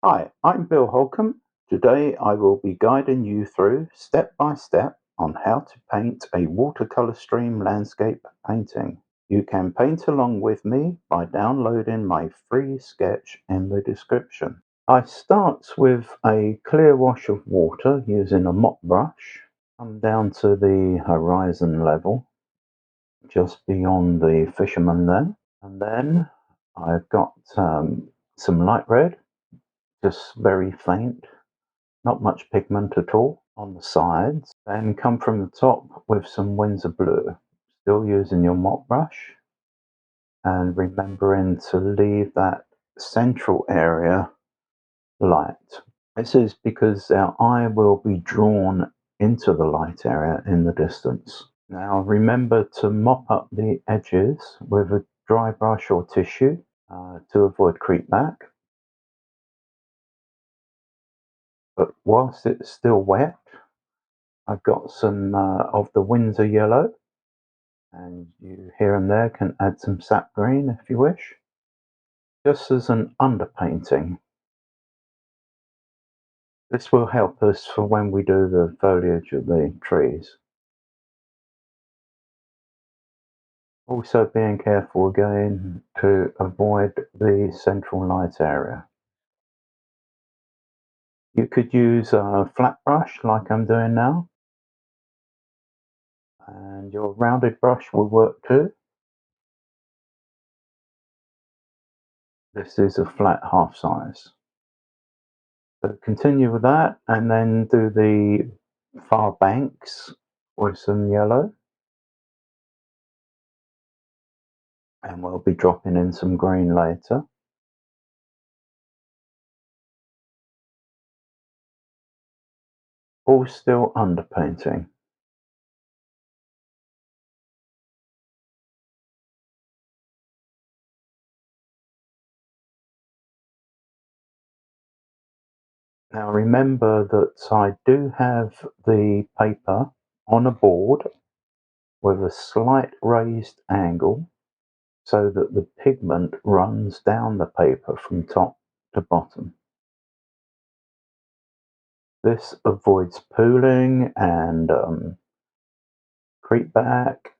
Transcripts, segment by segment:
Hi, I'm Bill Holcomb. Today I will be guiding you through step by step on how to paint a watercolor stream landscape painting. You can paint along with me by downloading my free sketch in the description. I start with a clear wash of water using a mop brush. Come down to the horizon level, just beyond the Fisherman there. And then I've got some light red, just very faint, not much pigment at all on the sides. Then come from the top with some Windsor blue, still using your mop brush and remembering to leave that central area light. This is because our eye will be drawn into the light area in the distance. Now remember to mop up the edges with a dry brush or tissue to avoid creep back. But whilst it's still wet, I've got some of the Windsor yellow, and you here and there can add some sap green if you wish, just as an underpainting. This will help us for when we do the foliage of the trees. Also being careful again to avoid the central light area. You could use a flat brush like I'm doing now, and your rounded brush will work too. This is a flat half size. So continue with that and then do the far banks with some yellow. And we'll be dropping in some green later. All still underpainting. Now remember that I do have the paper on a board with a slight raised angle so that the pigment runs down the paper from top to bottom. This avoids pooling and creep back,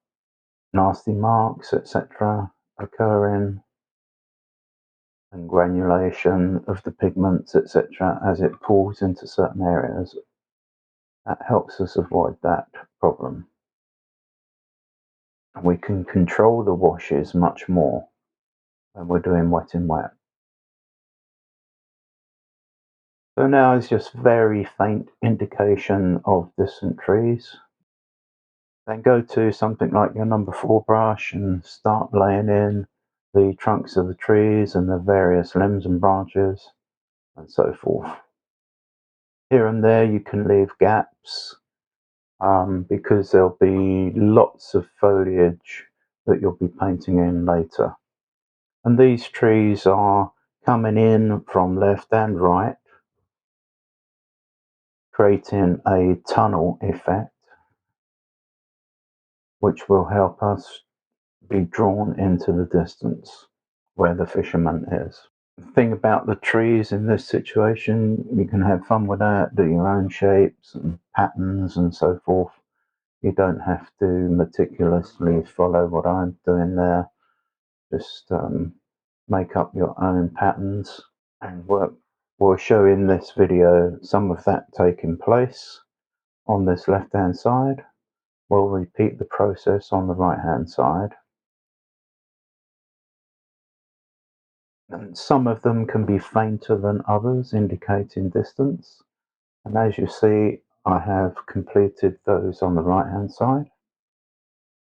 nasty marks, etc. occurring, and granulation of the pigments, etc. as it pools into certain areas. That helps us avoid that problem. And we can control the washes much more when we're doing wet in wet. So now is just very faint indication of distant trees. Then go to something like your number 4 brush and start laying in the trunks of the trees and the various limbs and branches and so forth. Here and there you can leave gaps because there'll be lots of foliage that you'll be painting in later. And these trees are coming in from left and right, creating a tunnel effect, which will help us be drawn into the distance where the fisherman is. The thing about the trees in this situation, you can have fun with that, do your own shapes and patterns and so forth. You don't have to meticulously follow what I'm doing there. Just make up your own patterns and work. We'll show in this video some of that taking place on this left hand side. We'll repeat the process on the right hand side. And some of them can be fainter than others, indicating distance. And as you see, I have completed those on the right hand side.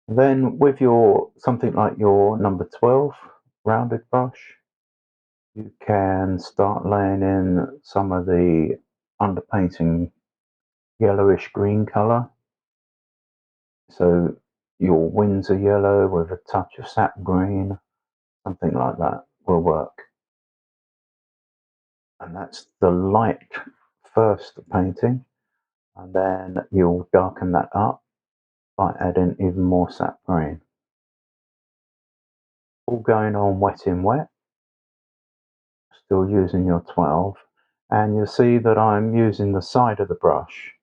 Then with your something like your number 12 rounded brush, you can start laying in some of the underpainting yellowish green color. So your Windsor yellow with a touch of sap green, something like that will work. And that's the light first painting, and then you'll darken that up by adding even more sap green. All going on wet in wet, still using your 12. And you'll see that I'm using the side of the brush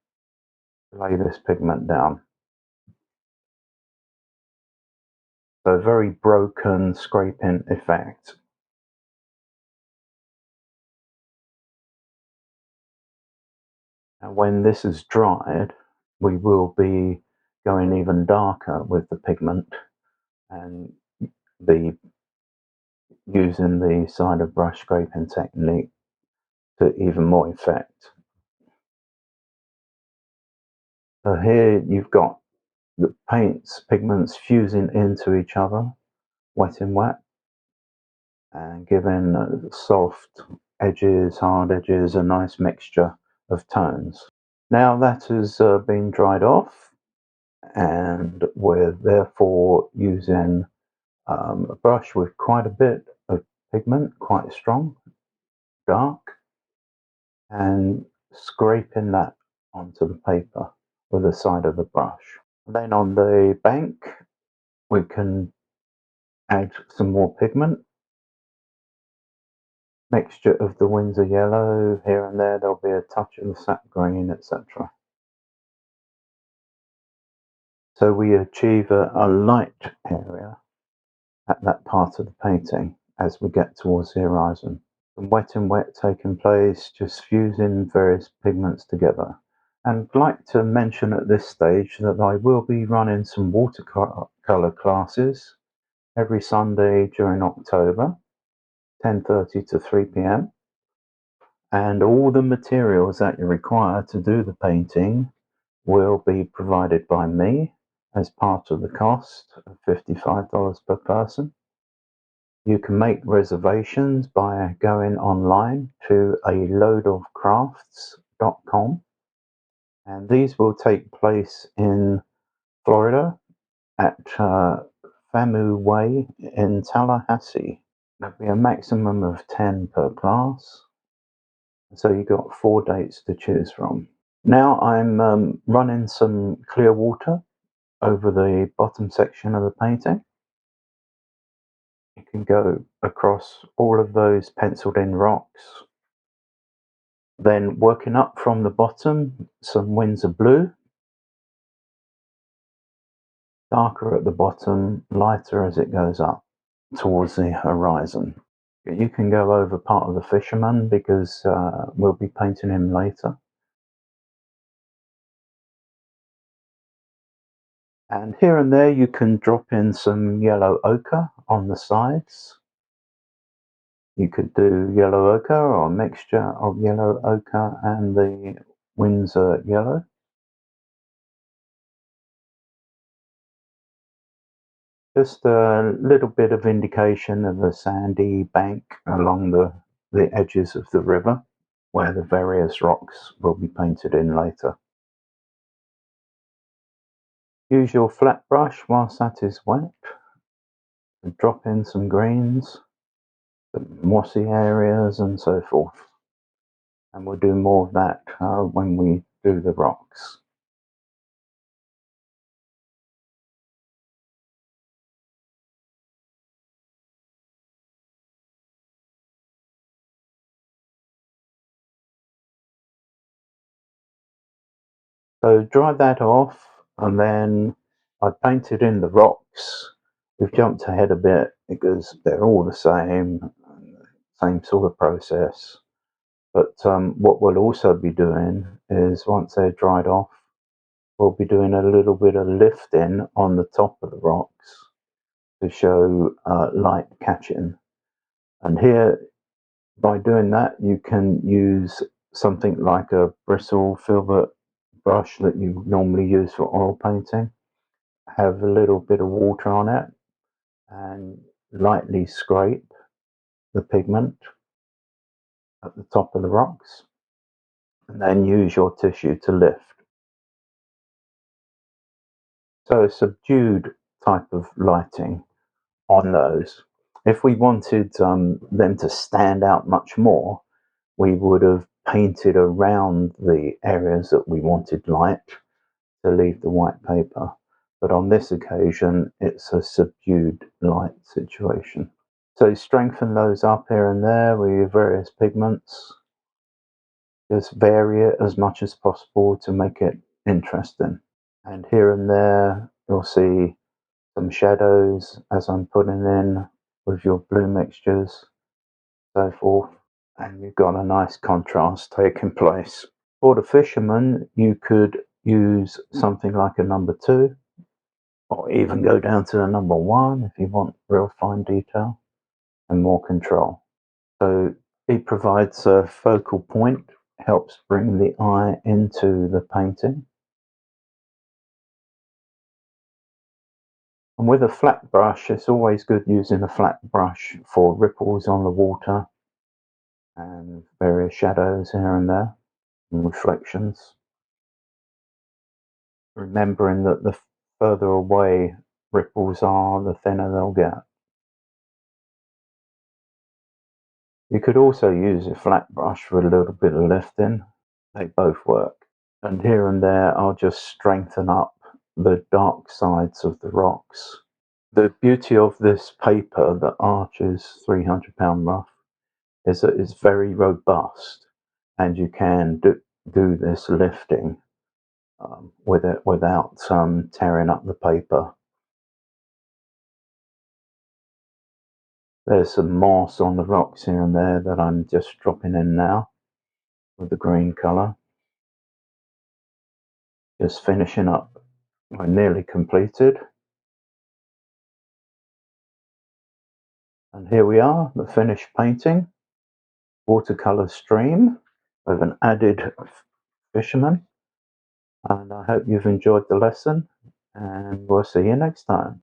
to lay this pigment down. So very broken scraping effect. And when this is dried, we will be going even darker with the pigment and be using the side of brush scraping technique to even more effect. So here you've got the pigments fusing into each other, wet and wet, and giving soft edges, hard edges, a nice mixture of tones. Now that has been dried off, and we're therefore using a brush with quite a bit of pigment, quite strong, dark, and scraping that onto the paper with the side of the brush. Then on the bank, we can add some more pigment, mixture of the Windsor yellow here and there. There'll be a touch of the sap green, etc. So we achieve a light area at that part of the painting as we get towards the horizon. Some wet and wet taking place, just fusing various pigments together. And I'd like to mention at this stage that I will be running some watercolor classes every Sunday during October, 10:30 to 3 p.m. And all the materials that you require to do the painting will be provided by me as part of the cost of $55 per person. You can make reservations by going online to a loadofcrafts.com, and these will take place in Florida at Famu Way in Tallahassee. There'll be a maximum of 10 per class, so you've got 4 dates to choose from. Now I'm running some clear water over the bottom section of the painting. You can go across all of those penciled in rocks. Then working up from the bottom, some Windsor blue, darker at the bottom, lighter as it goes up towards the horizon. You can go over part of the Fisherman because we'll be painting him later. And here and there you can drop in some yellow ochre on the sides. You could do yellow ochre or a mixture of yellow ochre and the Windsor yellow. Just a little bit of indication of the sandy bank along the edges of the river where the various rocks will be painted in later. Use your flat brush whilst that is wet and drop in some greens, some mossy areas and so forth. And we'll do more of that when we do the rocks. So dry that off, and then I painted in the rocks. We've jumped ahead a bit because they're all the same sort of process. But what we'll also be doing is once they're dried off, we'll be doing a little bit of lifting on the top of the rocks to show light catching. And here, by doing that, you can use something like a bristle filbert brush that you normally use for oil painting, have a little bit of water on it and lightly scrape the pigment at the top of the rocks, and then use your tissue to lift. So a subdued type of lighting on those. If we wanted them to stand out much more, we would have painted around the areas that we wanted light to leave the white paper. But on this occasion, it's a subdued light situation. So strengthen those up here and there with your various pigments. Just vary it as much as possible to make it interesting. And here and there, you'll see some shadows as I'm putting in with your blue mixtures, so forth. And you've got a nice contrast taking place. For the Fisherman, you could use something like a number 2, or even go down to a number 1 if you want real fine detail and more control. So it provides a focal point, helps bring the eye into the painting. And with a flat brush, it's always good using a flat brush for ripples on the water and various shadows here and there and reflections. Remembering that the further away ripples are, the thinner they'll get. You could also use a flat brush for a little bit of lifting. They both work. And here and there, I'll just strengthen up the dark sides of the rocks. The beauty of this paper, the Arches 300-pound rough, is that it's very robust, and you can do this lifting with it without tearing up the paper. There's some moss on the rocks here and there that I'm just dropping in now with the green colour. Just finishing up. We're nearly completed. And here we are, the finished painting. Watercolor stream with an added Fisherman. And I hope you've enjoyed the lesson, and we'll see you next time.